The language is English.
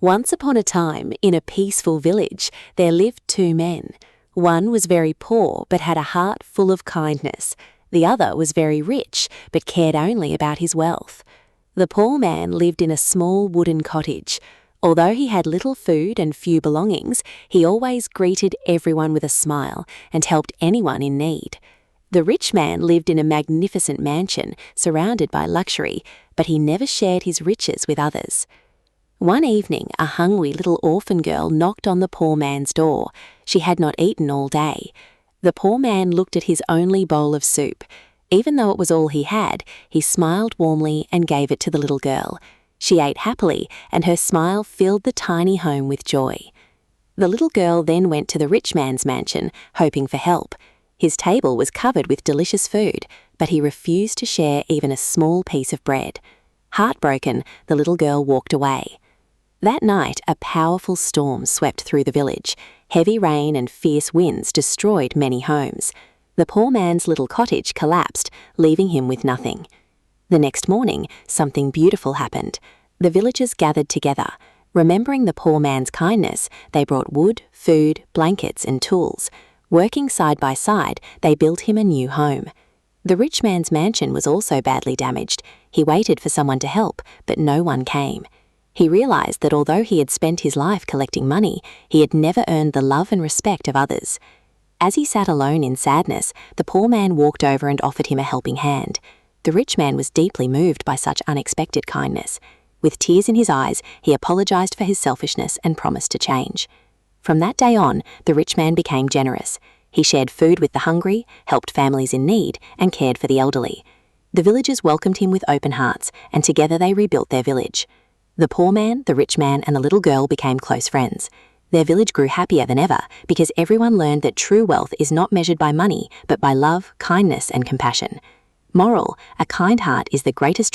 Once upon a time, in a peaceful village, there lived two men. One was very poor but had a heart full of kindness. The other was very rich but cared only about his wealth. The poor man lived in a small wooden cottage. Although he had little food and few belongings, he always greeted everyone with a smile and helped anyone in need. The rich man lived in a magnificent mansion surrounded by luxury, but he never shared his riches with others. One evening, a hungry little orphan girl knocked on the poor man's door. She had not eaten all day. The poor man looked at his only bowl of soup. Even though it was all he had, he smiled warmly and gave it to the little girl. She ate happily, and her smile filled the tiny home with joy. The little girl then went to the rich man's mansion, hoping for help. His table was covered with delicious food, but he refused to share even a small piece of bread. Heartbroken, the little girl walked away. That night, a powerful storm swept through the village. Heavy rain and fierce winds destroyed many homes. The poor man's little cottage collapsed, leaving him with nothing. The next morning, something beautiful happened. The villagers gathered together. Remembering the poor man's kindness, they brought wood, food, blankets, and tools. Working side by side, they built him a new home. The rich man's mansion was also badly damaged. He waited for someone to help, but no one came. He realized that although he had spent his life collecting money, he had never earned the love and respect of others. As he sat alone in sadness, the poor man walked over and offered him a helping hand. The rich man was deeply moved by such unexpected kindness. With tears in his eyes, he apologized for his selfishness and promised to change. From that day on, the rich man became generous. He shared food with the hungry, helped families in need, and cared for the elderly. The villagers welcomed him with open hearts, and together they rebuilt their village. The poor man, the rich man, and the little girl became close friends. Their village grew happier than ever because everyone learned that true wealth is not measured by money, but by love, kindness, and compassion. Moral: a kind heart is the greatest